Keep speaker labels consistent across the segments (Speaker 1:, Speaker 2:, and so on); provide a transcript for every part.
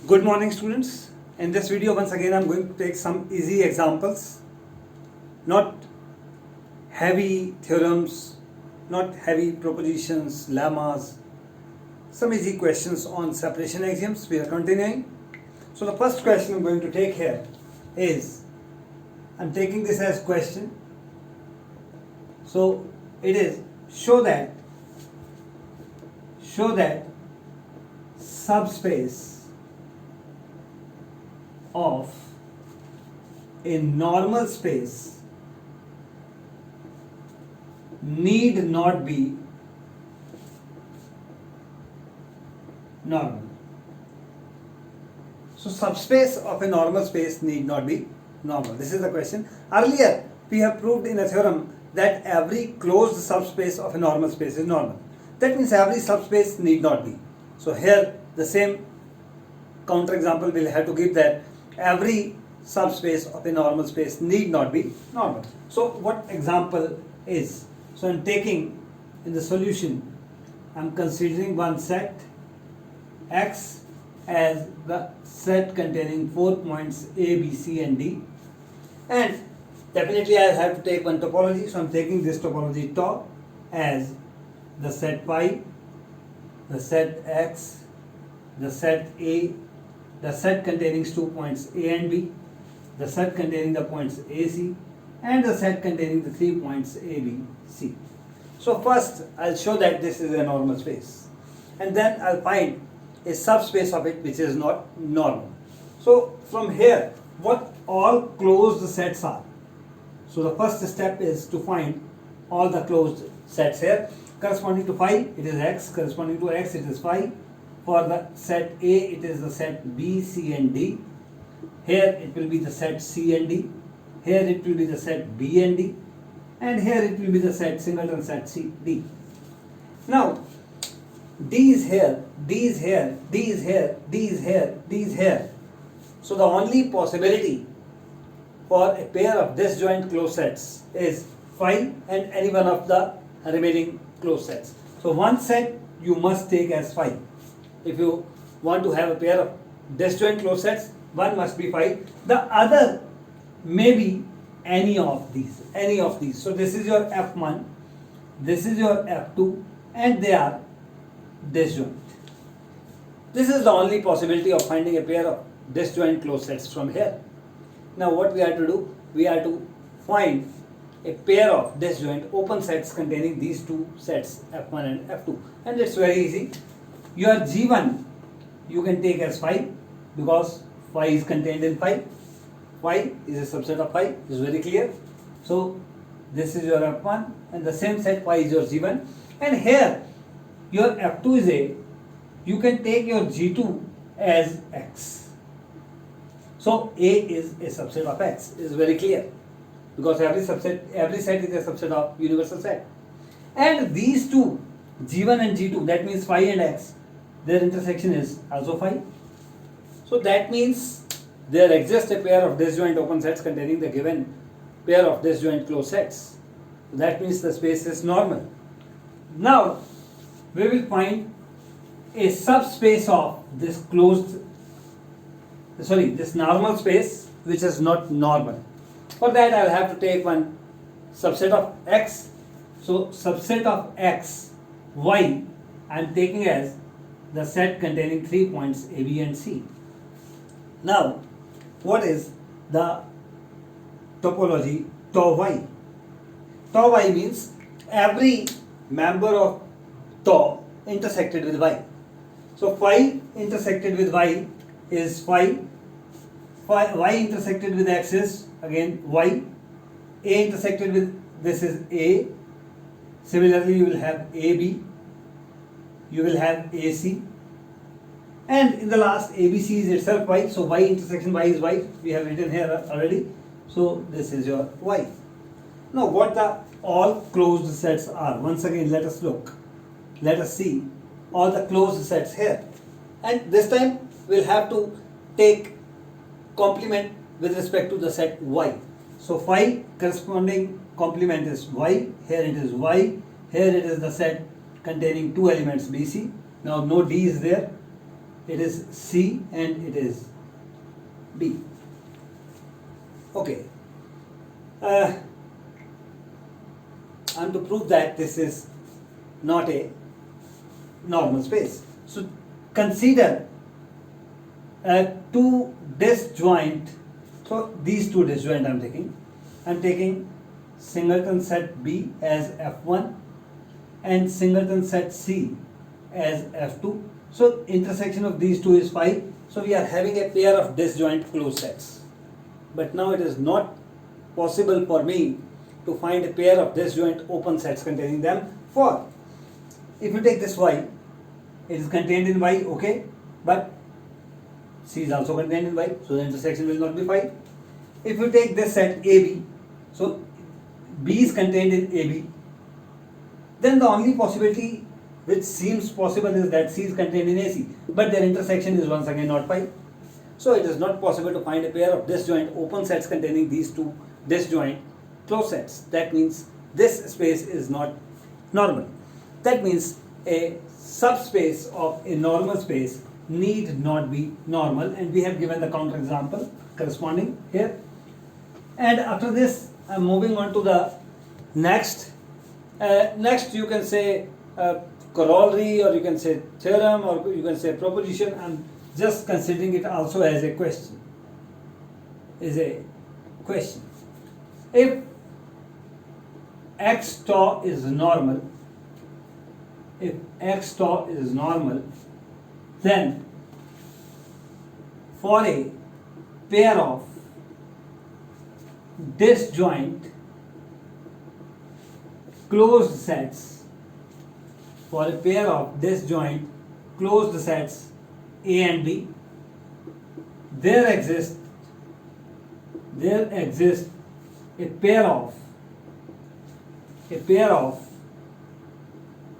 Speaker 1: Good morning, students. In this video, once again, I'm going to take some easy examples, not heavy theorems, not heavy propositions, lemmas, some easy questions on separation axioms. We are continuing. So the first question I'm going to take here is, I'm taking this as question. So it is, show that subspace of a normal space need not be normal. So subspace of a normal space need not be normal. This is the question. Earlier we have proved in a theorem that every closed subspace of a normal space is normal. That means every subspace need not be. So here the same counterexample will have to give that every subspace of a normal space need not be normal. So what example is? So I'm taking in the solution, I'm considering one set X as the set containing 4 points A, B, C and D, and definitely I have to take one topology. So I'm taking this topology top as the set phi, the set X, the set A, the set containing 2 points A and B, the set containing the points AC, and the set containing the 3 points A, B, C. So first I'll show that this is a normal space, and then I'll find a subspace of it which is not normal. So from here, what all closed sets are. So the first step is to find all the closed sets here. Corresponding to phi, it is X. Corresponding to X, it is phi. For the set A, it is the set B, C and D. Here it will be the set C and D. Here it will be the set B and D. And here it will be the set singleton set C, D. Now, D's here, D's here, D's here, D's here, D's here. So the only possibility for a pair of disjoint closed sets is phi and any one of the remaining closed sets. So one set you must take as phi. If you want to have a pair of disjoint closed sets, one must be phi. The other may be any of these. So this is your F1, this is your F2, and they are disjoint. This is the only possibility of finding a pair of disjoint closed sets from here. Now what we are to do? We are to find a pair of disjoint open sets containing these two sets F1 and F2, and it's very easy. Your G1 you can take as phi because phi is contained in phi. Phi is a subset of phi, is very clear. So this is your F1 and the same set phi is your G1, and here your F2 is A. You can take your G2 as X. So A is a subset of X, is very clear because every set is a subset of universal set. And these two, G1 and G2, that means phi and X, their intersection is also phi. So that means there exists a pair of disjoint open sets containing the given pair of disjoint closed sets. That means the space is normal. Now we will find a subspace of this this normal space which is not normal. For that I will have to take one subset of X. So subset of X, Y, I am taking as the set containing 3 points A, B and C. Now what is the topology tau y? Tau y means every member of tau intersected with y. So phi intersected with y is phi, y intersected with x is again y, A intersected with this is A. Similarly you will have AB, you will have AC, and in the last ABC is itself y. So y intersection y is y, we have written here already. So this is your y. Now what the all closed sets are? Once again let us look. Let us see all the closed sets here, and this time we'll have to take complement with respect to the set y. So phi corresponding complement is y, here it is y, here it is the set containing two elements BC. Now no D is there, it is C and it is B. Okay. And to prove that this is not a normal space. So consider two disjoint, so these two disjoint I'm taking singleton set B as F1 and singleton set C as F2. So intersection of these two is phi. So we are having a pair of disjoint closed sets. But now it is not possible for me to find a pair of disjoint open sets containing them. For if you take this Y, it is contained in Y, okay, but C is also contained in Y, so the intersection will not be phi. If you take this set AB, so B is contained in AB, then the only possibility which seems possible is that C is contained in AC, but their intersection is once again not phi. So it is not possible to find a pair of disjoint open sets containing these two disjoint closed sets. That means this space is not normal. That means a subspace of a normal space need not be normal, and we have given the counterexample corresponding here. And after this, I'm moving on to the next. Next, you can say corollary, or you can say theorem, or you can say proposition. I'm just considering it also as a question. Is a question. If x tau is normal, then for a pair of disjoint closed sets, A and B, there exists a pair of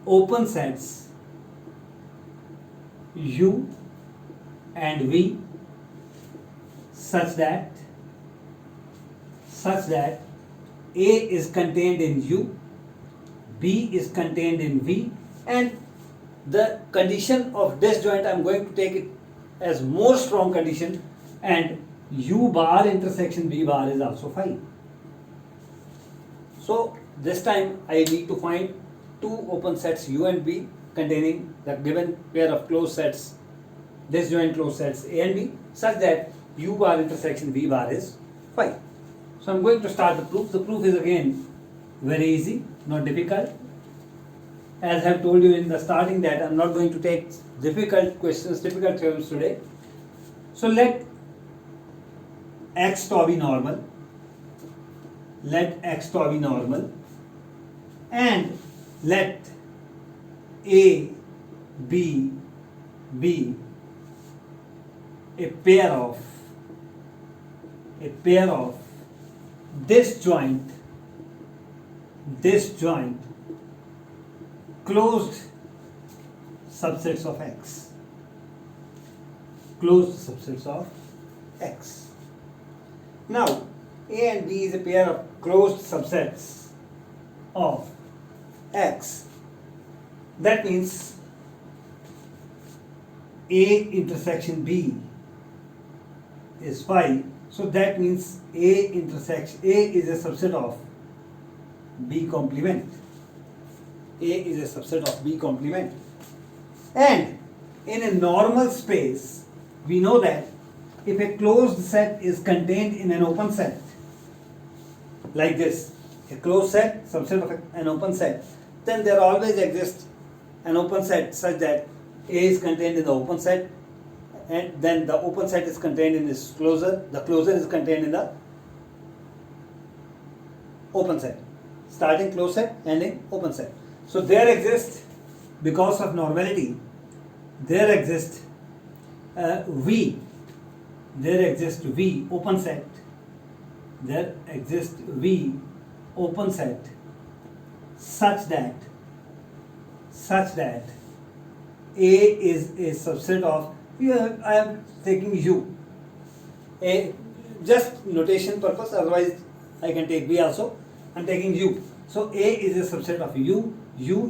Speaker 1: open sets U and V such that A is contained in U, B is contained in V, and the condition of disjoint, I'm going to take it as more strong condition, and U bar intersection V bar is also phi. So this time I need to find two open sets U and B containing the given pair of closed sets, disjoint closed sets A and B, such that U bar intersection V bar is phi. So I'm going to start the proof. The proof is again very easy, not difficult. As I have told you in the starting that I'm not going to take difficult questions, difficult theorems today. So let x tau be normal. And let A, B be a pair of disjoint closed subsets of X. Now, A and B is a pair of closed subsets of X. That means A intersection B is phi. So that means A is a subset of B complement. And in a normal space, we know that if a closed set is contained in an open set, like this, a closed set, subset of an open set, then there always exists an open set such that A is contained in the open set, and then the open set is contained in its closure, the closure is contained in the open set, starting closed set, ending open set. So there exists, because of normality, there exists V open set, such that A is a subset of, here I am taking U, A, just notation purpose, otherwise I can take B also. I am taking U. So A is a subset of U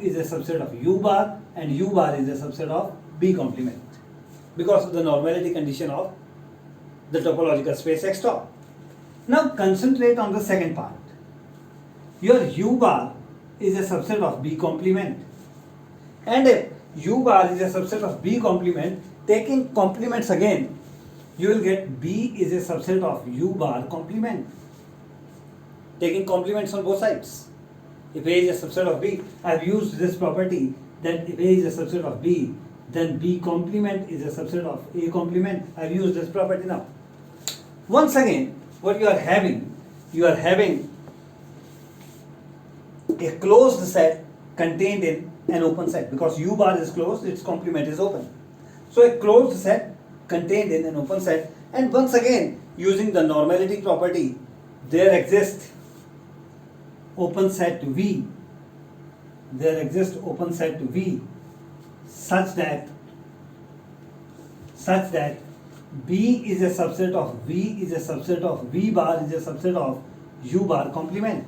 Speaker 1: is a subset of U bar, and U bar is a subset of B complement. because of the normality condition of the topological space X top. Now concentrate on the second part. Your U bar is a subset of B complement, and if U bar is a subset of B complement, taking complements again, you will get B is a subset of U bar complement. Taking complements on both sides. If A is a subset of B, I have used this property that if A is a subset of B, then B complement is a subset of A complement. I have used this property now. Once again, what you are having a closed set contained in an open set, because U bar is closed, its complement is open. So a closed set contained in an open set, and once again using the normality property, there exists open set V. There exists open set V such that B is a subset of V is a subset of V bar is a subset of U bar complement.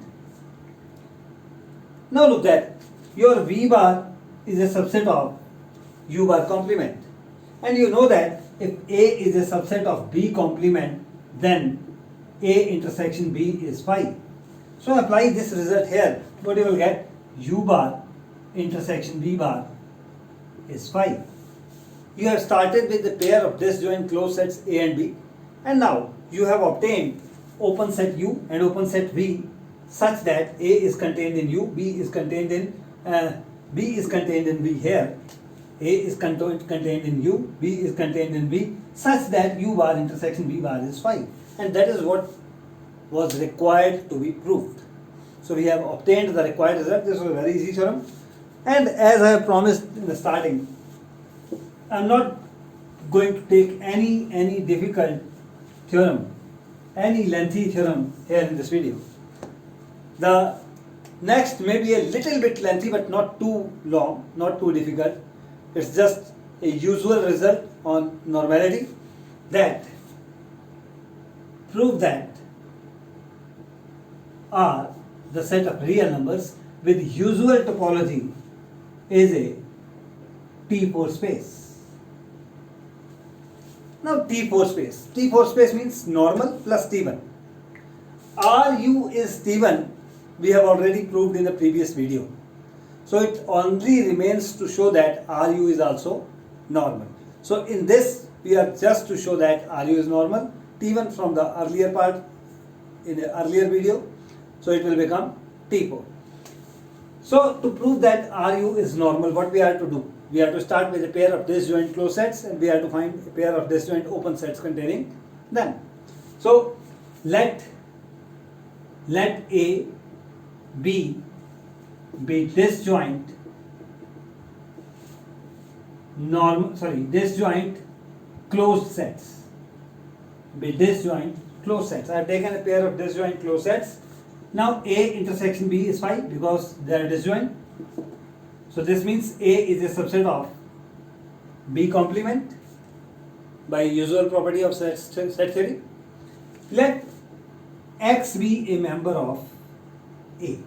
Speaker 1: Now look at your V bar is a subset of U bar complement, and you know that if A is a subset of B complement, then A intersection B is phi. So apply this result here. What you will get? U bar intersection V bar is phi. You have started with the pair of disjoint closed sets A and B, and now you have obtained open set U and open set V such that A is contained in U, B is contained in V here. A is contained in U, B is contained in V, such that U bar intersection V bar is phi, and that is what was required to be proved. So we have obtained the required result. This was a very easy theorem, and as I have promised in the starting, I am not going to take any difficult theorem, any lengthy theorem here in this video. The next may be a little bit lengthy, but not too long, not too difficult. It's just a usual result on normality that prove that R, the set of real numbers with usual topology, is a T4 space. Now T4 space means normal plus T1. Ru is T1, we have already proved in the previous video. So it only remains to show that Ru is also normal. So in this we are just to show that Ru is normal, T1 from the earlier part in the earlier video. So it will become T4. So to prove that Ru is normal, what we have to do? We have to start with a pair of disjoint closed sets, and we have to find a pair of disjoint open sets containing them. So let A, B be disjoint closed sets. Be disjoint closed sets. I have taken a pair of disjoint closed sets. Now A intersection B is phi because they are disjoint. So this means A is a subset of B complement by usual property of set theory. Let X be a member of A.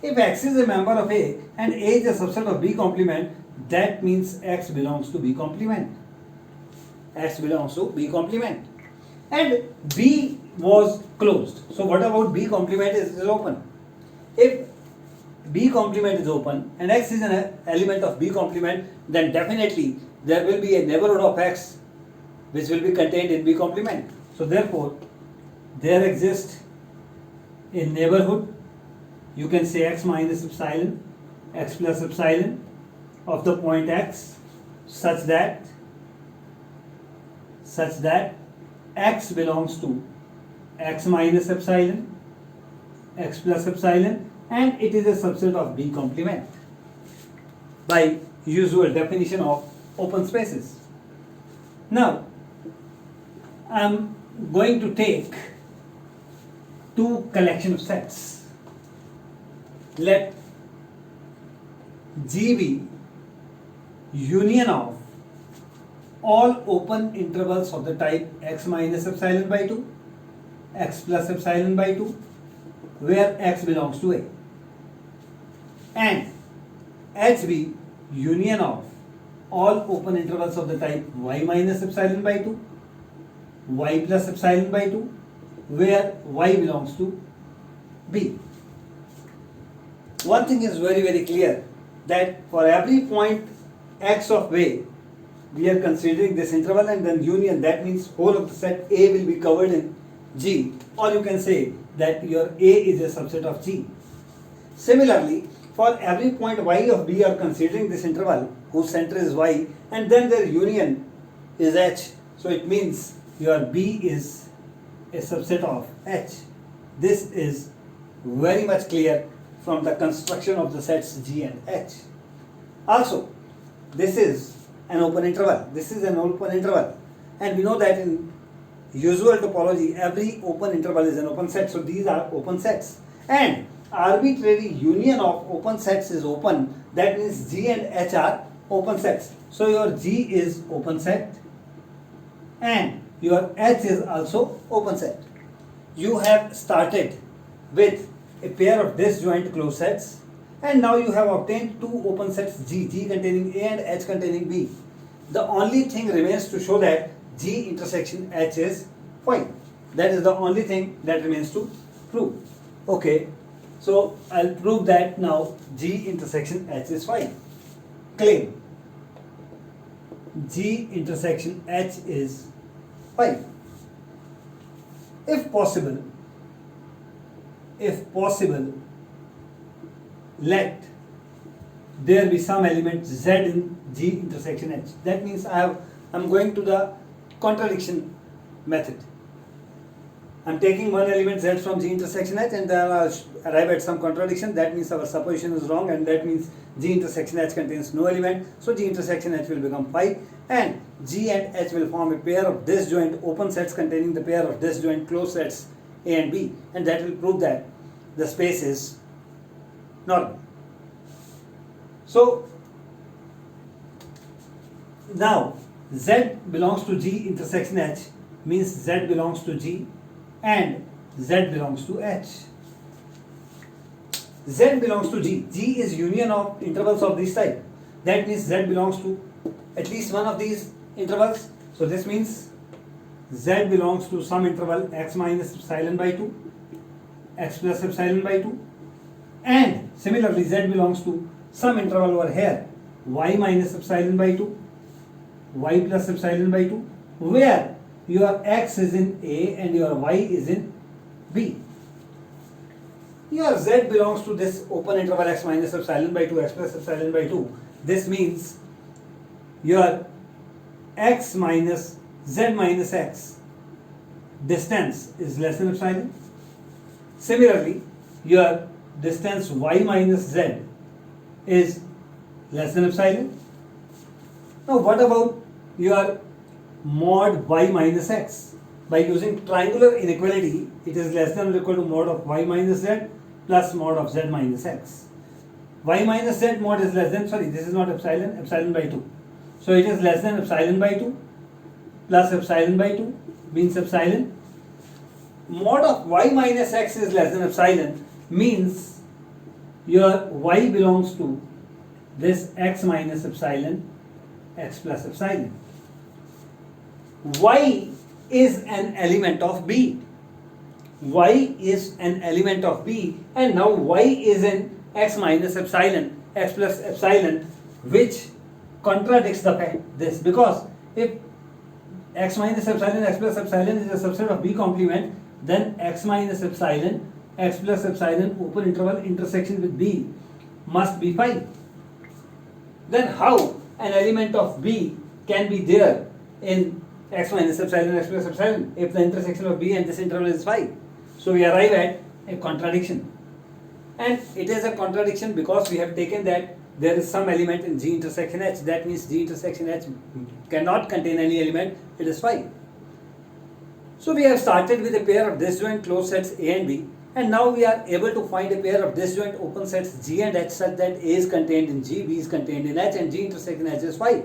Speaker 1: If X is a member of A and A is a subset of B complement, that means X belongs to B complement. X belongs to B complement. And B was closed. So what about B complement is open? If B complement is open and X is an element of B complement, then definitely there will be a neighborhood of X which will be contained in B complement. So therefore, there exists a neighborhood, you can say X minus epsilon, X plus epsilon of the point X such that X belongs to X minus epsilon, X plus epsilon, and it is a subset of B complement by usual definition of open spaces. Now I am going to take two collection of sets. Let G be union of all open intervals of the type X minus epsilon by 2, X plus epsilon by 2, where X belongs to A, and H be union of all open intervals of the type y minus epsilon by 2, y plus epsilon by 2, where y belongs to B. One thing is very clear, that for every point x of A, we are considering this interval and then union, that means whole of the set A will be covered in G, or you can say that your A is a subset of G. Similarly, for every point y of B are considering this interval whose center is y and then their union is H, so it means your B is a subset of H. This is very much clear from the construction of the sets G and H. Also, this is an open interval. This is an open interval, and we know that in usual topology every open interval is an open set, so these are open sets, and arbitrary union of open sets is open, that means G and H are open sets. So your G is open set and your H is also open set. You have started with a pair of disjoint closed sets, and now you have obtained two open sets G containing A and H containing B. The only thing remains to show that G intersection H is phi. That is the only thing that remains to prove. Okay, so I'll prove that now G intersection H is phi. Claim G intersection H is phi. If possible, let there be some element Z in G intersection H. That means I'm going to the contradiction method. I'm taking one element Z from G intersection H and then I'll arrive at some contradiction. That means our supposition is wrong, and that means G intersection H contains no element. So G intersection H will become phi, and G and H will form a pair of disjoint open sets containing the pair of disjoint closed sets A and B, and that will prove that the space is normal. So now Z belongs to G intersection H means Z belongs to G and Z belongs to H. Z belongs to G. G is union of intervals of this type. That means Z belongs to at least one of these intervals. So this means Z belongs to some interval x minus epsilon by 2, x plus epsilon by 2, and similarly Z belongs to some interval over here y minus epsilon by 2, y plus epsilon by 2, where your x is in A and your y is in B. Your Z belongs to this open interval x minus epsilon by 2, x plus epsilon by 2. This means your x minus Z minus x distance is less than epsilon. Similarly, your distance y minus z is less than epsilon. Now what about your mod y minus x? By using triangular inequality, it is less than or equal to mod of y minus z plus mod of z minus x. Y minus z mod is less than, sorry, this is not epsilon, epsilon by 2. So it is less than epsilon by 2 plus epsilon by 2 means epsilon. Mod of y minus x is less than epsilon means your y belongs to this x minus epsilon, x plus epsilon. Y is an element of B. Y is an element of B, and now y is in x minus epsilon, x plus epsilon, which contradicts the fact this, because if x minus epsilon, x plus epsilon is a subset of B complement, then x minus epsilon, x plus epsilon open interval intersection with B must be phi. Then how an element of B can be there in x minus epsilon, x plus epsilon if the intersection of B and this interval is phi? So we arrive at a contradiction, and it is a contradiction because we have taken that there is some element in G intersection H. That means G intersection H cannot contain any element, it is phi. So we have started with a pair of disjoint closed sets A and B, and now we are able to find a pair of disjoint open sets G and H such that A is contained in G, B is contained in H, and G intersection H is phi.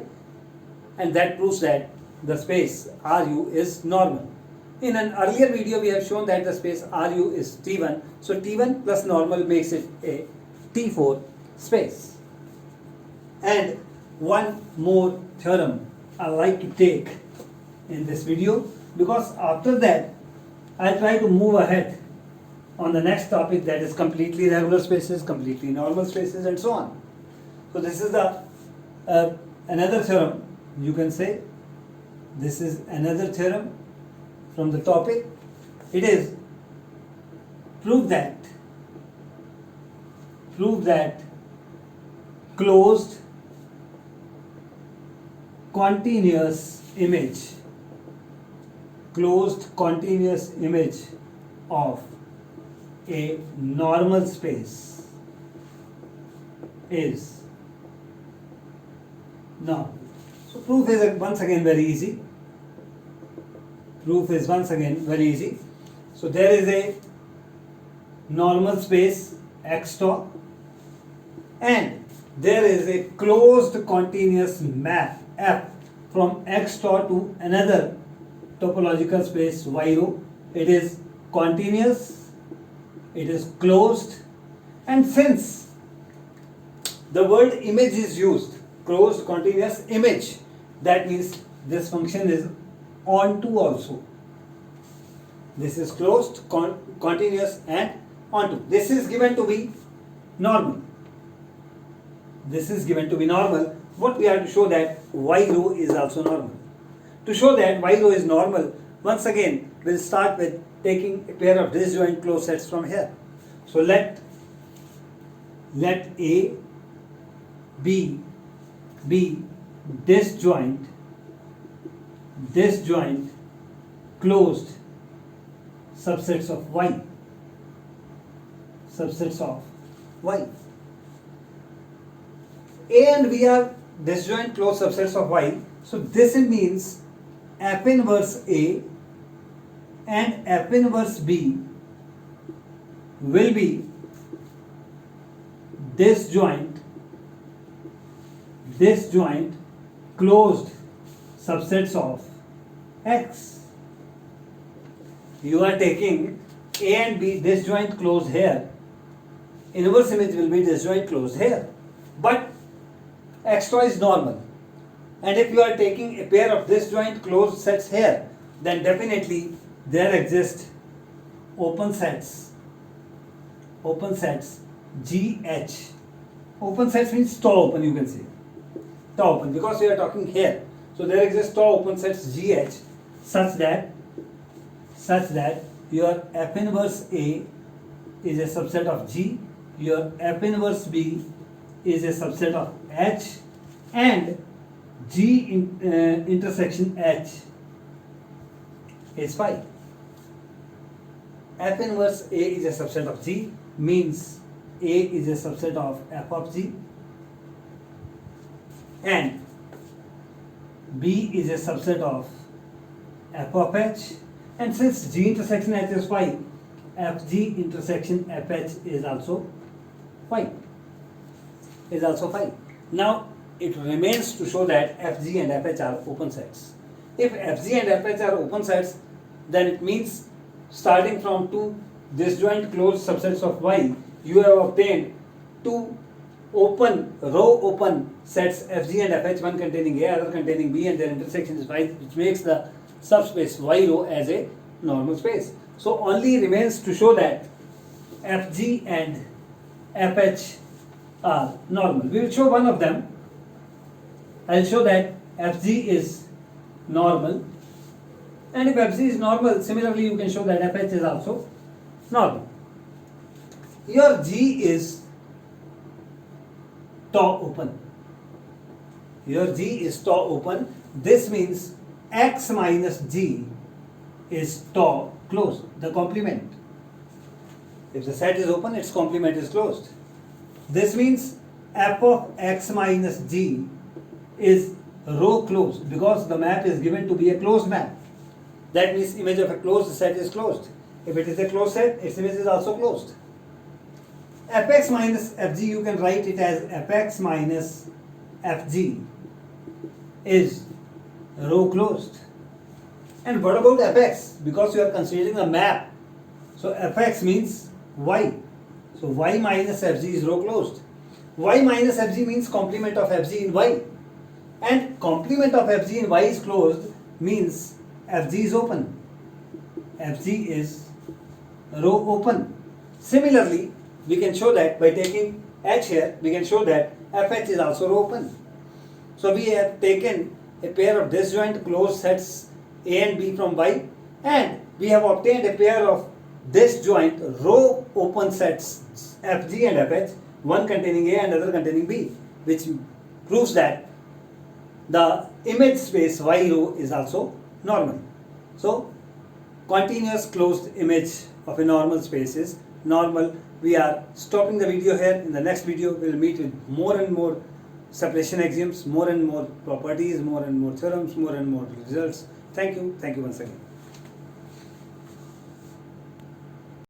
Speaker 1: And that proves that the space Ru is normal. In an earlier video we have shown that the space Ru is T1, so T1 plus normal makes it a T4 space. And one more theorem I like to take in this video, because after that I'll try to move ahead on the next topic, that is completely regular spaces, completely normal spaces, and so on. So this is the another theorem, you can say. This is another theorem from the topic. It is prove that closed continuous image of a normal space is normal. So proof is once again very easy. So there is a normal space X tau, and there is a closed continuous map F from X tau to another topological space Y rho. It is continuous, it is closed, and since the word image is used, closed continuous image, that means this function is onto also. This is closed, continuous, and onto. This is given to be normal. What we have to show that Y rho is also normal. To show that Y rho is normal, once again we'll start with taking a pair of disjoint closed sets from here. So let A, B be disjoint closed subsets of Y. A and B are disjoint closed subsets of Y. So this means F inverse A and F inverse B will be disjoint closed subsets of X. You are taking A and B disjoint closed here, inverse image will be disjoint closed here, but X tau is normal, and if you are taking a pair of disjoint closed sets here, then definitely there exist open sets GH. Open sets means tau open, you can say tau open, because we are talking here. So there exist tau open sets GH such that your F inverse A is a subset of G, your F inverse B is a subset of H, and G intersection H is phi. F inverse A is a subset of G means A is a subset of F of G, and B is a subset of F of H, and since G intersection H is phi, FG intersection FH is also phi. Now it remains to show that FG and FH are open sets. If FG and FH are open sets, then it means starting from two disjoint closed subsets of Y, you have obtained two row open sets FG and FH, one containing A, other containing B, and their intersection is Y, which makes the subspace Y rho as a normal space. So only remains to show that FG and FH are normal. We will show one of them. I will show that FG is normal, and if FG is normal, similarly you can show that FH is also normal. Your G is tau open. This means X minus G is tau closed, the complement. If the set is open, its complement is closed. This means F of X minus G is row closed, because the map is given to be a closed map. That means image of a closed set is closed. If it is a closed set, its image is also closed. Fx minus Fg, you can write it as Fx minus Fg is row closed. And what about Fx? Because you are considering the map, so Fx means Y. So Y minus Fg is row closed. Y minus Fg means complement of Fg in Y. And complement of Fg in Y is closed means Fg is open. Fg is row open. Similarly, we can show that by taking H here, we can show that Fh is also row open. So we have taken a pair of disjoint closed sets A and B from Y, and we have obtained a pair of disjoint row open sets Fg and Fh, one containing A and other containing B, which proves that the image space Y row is also normal. So continuous closed image of a normal space is normal. We are stopping the video here. In the next video we will meet with more and more separation axioms, more and more properties, more and more theorems, more and more results. Thank you once again.